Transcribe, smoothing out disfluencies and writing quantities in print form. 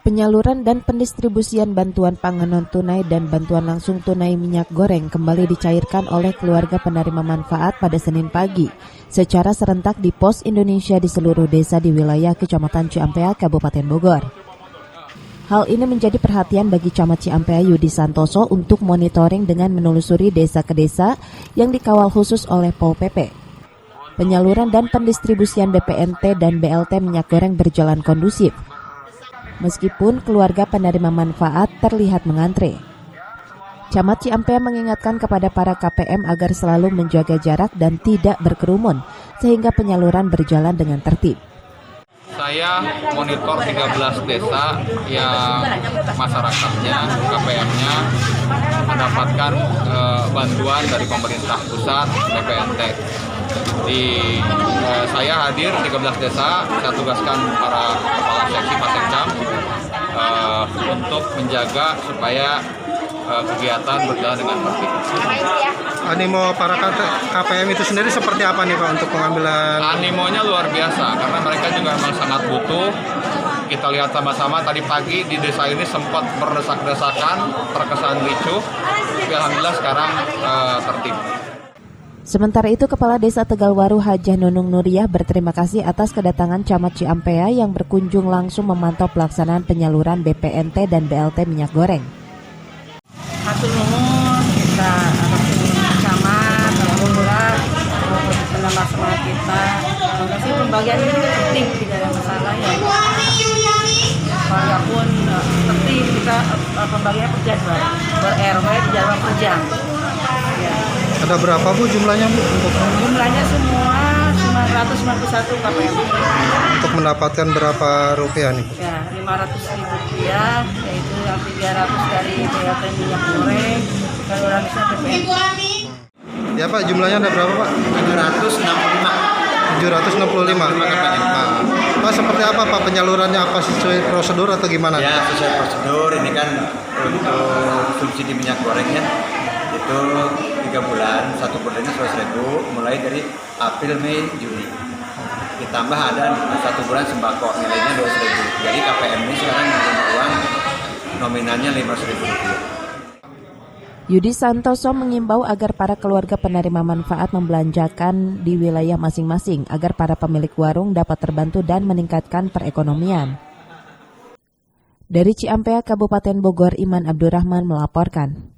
Penyaluran dan pendistribusian bantuan pangan non-tunai dan bantuan langsung tunai minyak goreng kembali dicairkan oleh keluarga penerima manfaat pada Senin pagi secara serentak di pos Indonesia di seluruh desa di wilayah Kecamatan Ciampea, Kabupaten Bogor. Hal ini menjadi perhatian bagi Camat Ciampea Yudi Santoso untuk monitoring dengan menelusuri desa ke desa yang dikawal khusus oleh Pol PP. Penyaluran dan pendistribusian BPNT dan BLT minyak goreng berjalan kondusif. Meskipun keluarga penerima manfaat terlihat mengantre. Camat Ciampea mengingatkan kepada para KPM agar selalu menjaga jarak dan tidak berkerumun, sehingga penyaluran berjalan dengan tertib. Saya monitor 13 desa yang masyarakatnya, KPM-nya mendapatkan bantuan dari pemerintah pusat, BPNT. Saya hadir 13 desa, saya tugaskan para kepala seksi Pasengcam untuk menjaga supaya kegiatan berjalan dengan tertib. Animo para KPM itu sendiri seperti apa nih Pak untuk pengambilan? Animonya luar biasa karena mereka juga memang sangat butuh. Kita lihat sama-sama tadi pagi di desa ini sempat berdesak-desakan, terkesan ricuh, tapi alhamdulillah sekarang tertib. Sementara itu, Kepala Desa Tegalwaru Hajah Nunung Nuriyah berterima kasih atas kedatangan Camat Ciampea yang berkunjung langsung memantau pelaksanaan penyaluran BPNT dan BLT minyak goreng. Hatur nuhun kita Camat, Alhamdulillah menambah semangat kita. Kasih pembagian ini penting, tidak ada masalah ya. Walaupun penting kita pembagiannya per jadwal, per RW di jadwal per jam. Ya. Ada berapa Bu jumlahnya Bu? Jumlahnya semua 991 KPM. Untuk mendapatkan berapa rupiah nih? Ya, Rp500.000, yaitu yang 300 dari BLT minyak goreng, saluran BPNT. Ya Pak, jumlahnya ada berapa Pak? 765. Pak, seperti apa Pak penyalurannya? Apa sesuai prosedur atau gimana? Ya, sesuai prosedur. Ini kan untuk subsidi minyak gorengnya itu 3 bulan, 1 bulannya 100.000, mulai dari April, Mei, Juni. Ditambah ada 1 bulan sembako, nilainya 200.000. Jadi KPM ini sekarang menerima uang nominalnya Rp500.000. Yudi Santoso mengimbau agar para keluarga penerima manfaat membelanjakan di wilayah masing-masing agar para pemilik warung dapat terbantu dan meningkatkan perekonomian. Dari Ciampea, Kabupaten Bogor, Iman Abdurrahman melaporkan.